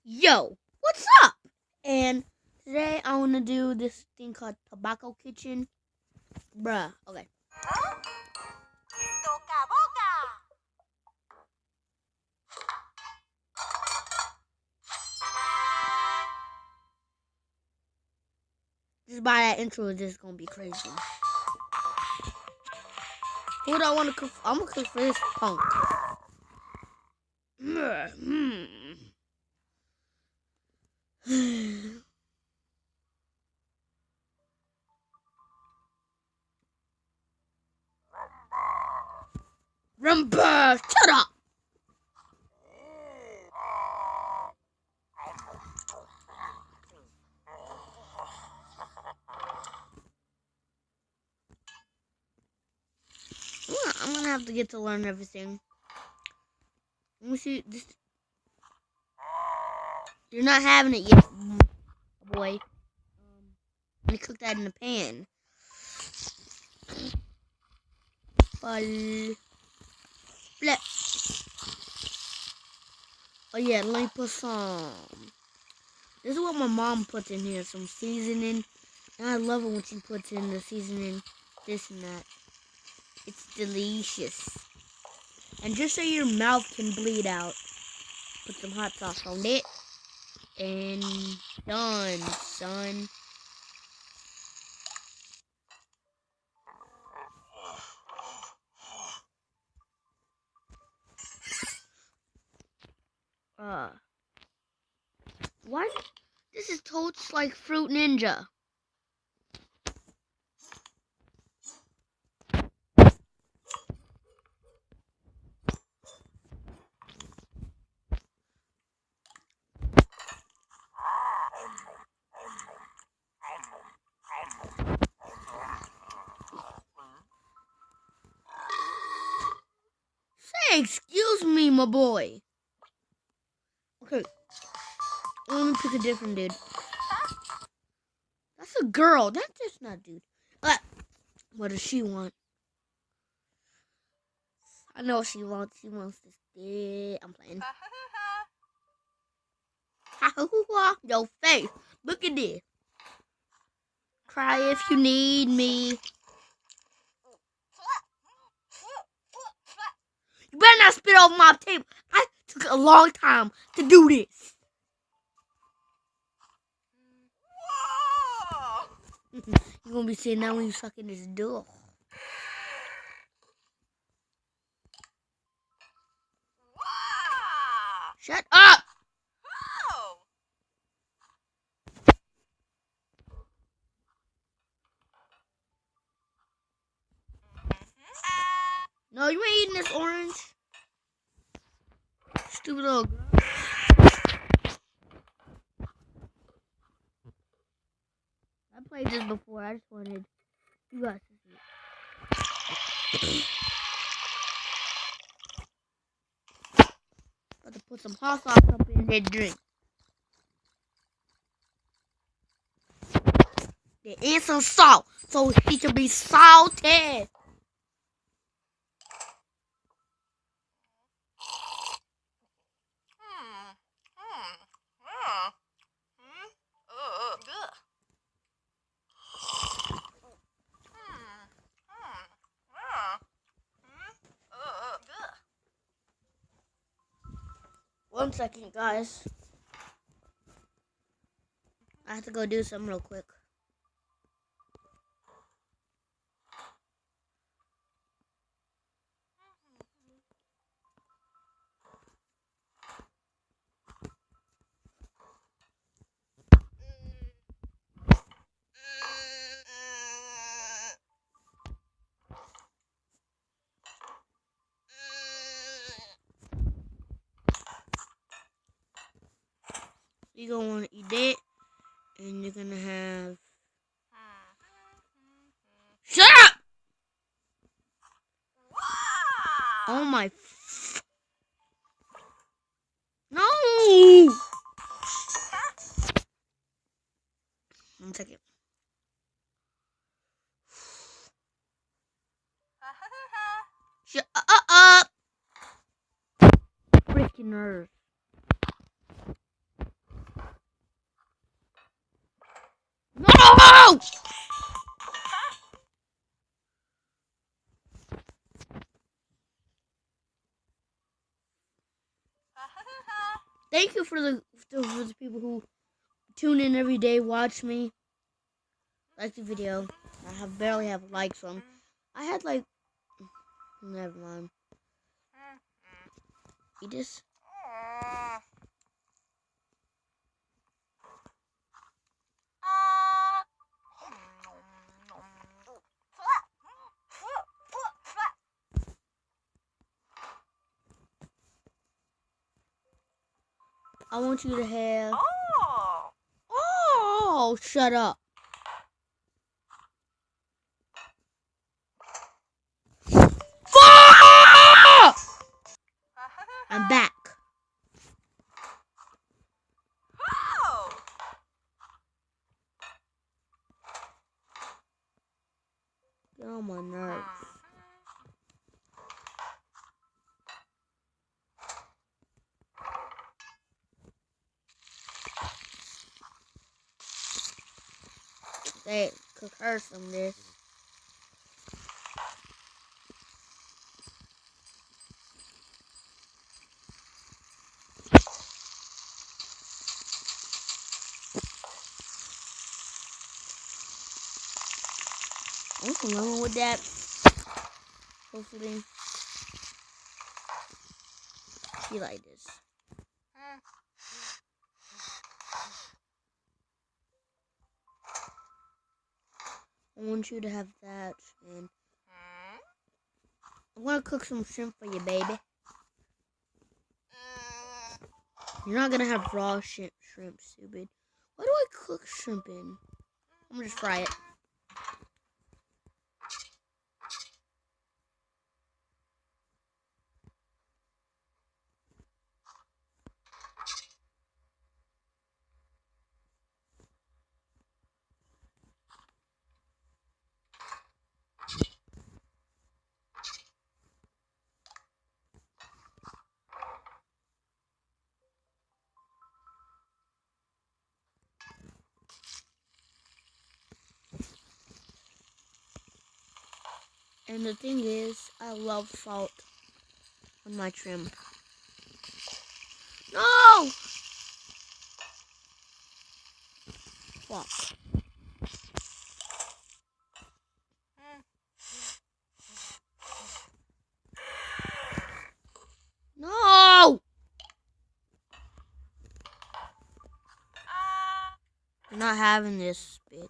Yo, what's up? And today I want to do this thing called Tobacco Kitchen. Bruh, okay. Just by that intro is just gonna be crazy. Who do I want to cook? I'm gonna cook for this punk. Rumba, shut up! I'm gonna have to get to learn everything. Let me see this. You're not having it yet, boy. Let me cook that in the pan. Flip. Oh yeah, let me put some. This is what my mom puts in here, some seasoning. And I love it when she puts in the seasoning, this and that. It's delicious. And just so your mouth can bleed out, put some hot sauce on it. And done, son. Uh, what? This is totes like Fruit Ninja. Say, excuse me, my boy. Okay, let me pick a different dude. That's a girl. That's just not a dude. What does she want? I know what she wants. She wants this. Yeah, I'm playing. Yo, face. Look at this. Cry if you need me. You better not spit over my table. I took a long time to do this. You're gonna be saying that when you sucking this dick. Shut up! No, you ain't eating this orange. Stupid little girl. I played this before. I just wanted you guys to see it. About to put some hot sauce up in that drink. Yeah, and some salt, so he can be salty. One second, guys. I have to go do something real quick. You're gonna want to eat it, and you're gonna have. Shut up! Oh my. No! One second. Shut up! Freaking nerve. No! Thank you for the people who tune in every day, watch me, like the video. I barely have likes on. I had like, never mind. Eat this. I want you to have. Oh, shut up. I'm back. Get on my nerves. Hey, cook her some of this. I'm familiar with that. Hopefully, she like this. I want you to have that, and I'm gonna cook some shrimp for you, baby. You're not gonna have raw shrimp, stupid. Why do I cook shrimp in? I'm gonna just fry it. And the thing is, I love salt on my shrimp. No! Fuck. No! You're not having this, bitch.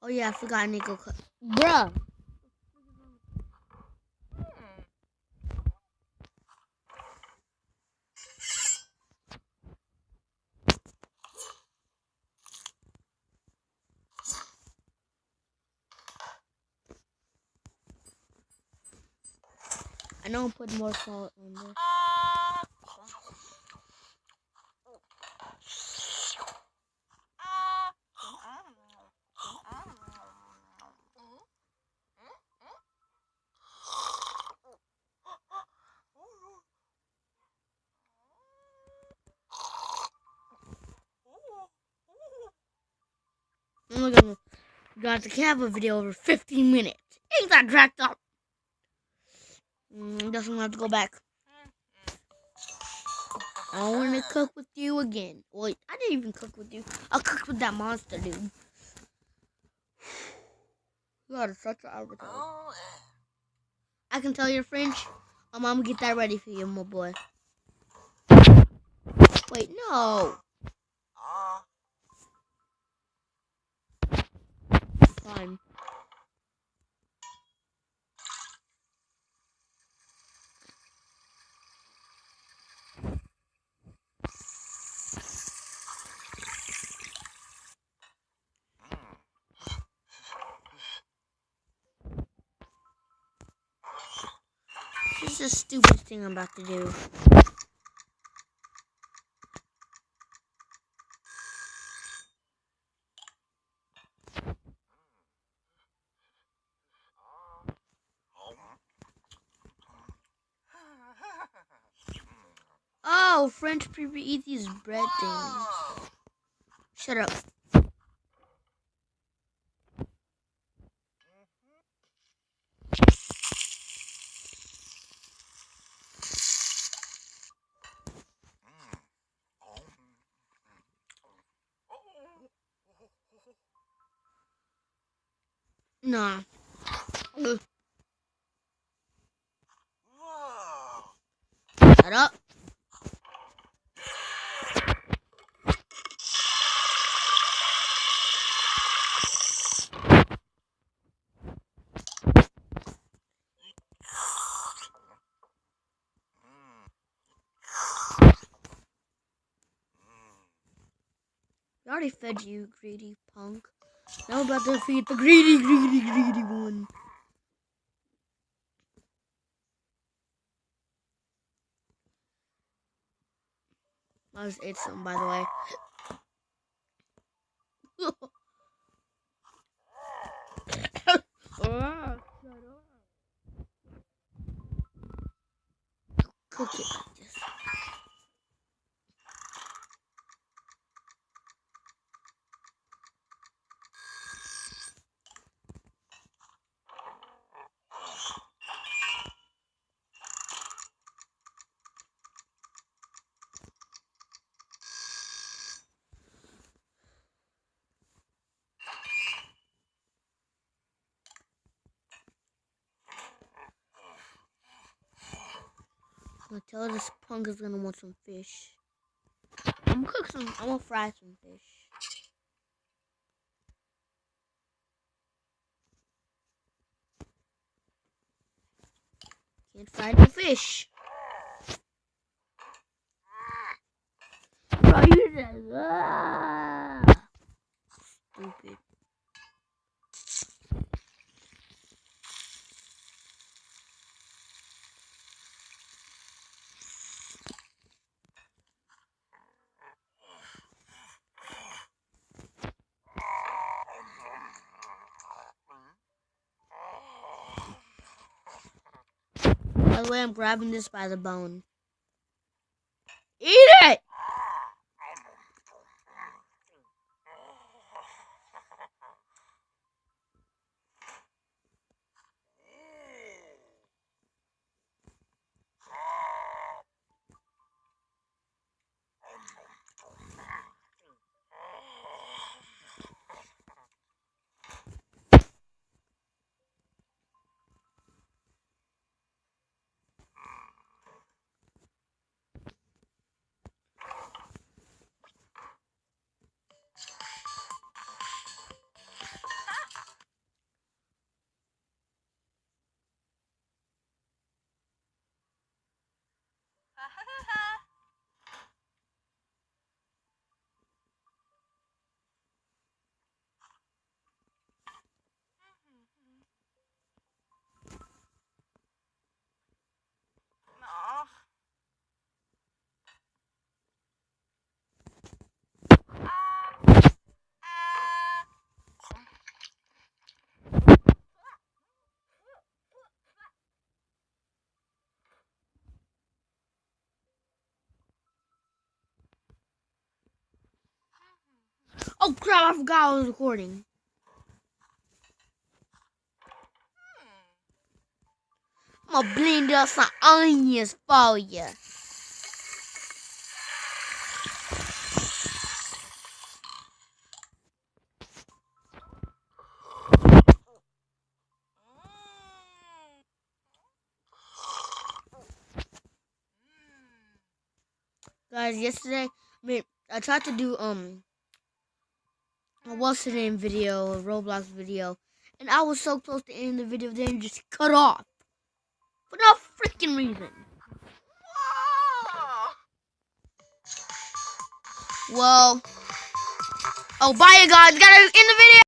Oh yeah, I forgot I need to go cut. Bruh! I know I'm putting more salt on this. I'm not gonna got the Kappa video over 15 minutes. Ain't that dragged up? Guess I'm gonna have to go back. I want to cook with you again. Wait, I didn't even cook with you. I cooked with that monster, dude. You are such an avatar. I can tell you're French. I'm gonna get that ready for you, my boy. Wait, no. Fine. This is the stupidest thing I'm about to do. Wow, French people eat these bread things. Shut up. Nah. Shut up. I already fed you, greedy punk. Now I'm about to feed the greedy one. I just ate something, by the way. Cook it like this. I'm gonna tell this punk is gonna want some fish. I'm gonna fry some fish. Can't fry no fish. Bro, you just stupid. By the way, I'm grabbing this by the bone. Eat it! Oh crap, I forgot I was recording. I'm gonna blend up some onions for you. Guys, yesterday, I tried to do a what's the name video, a Roblox video, and I was so close to ending the video, then just cut off for no freaking reason. Well, oh bye you guys, gotta end the video.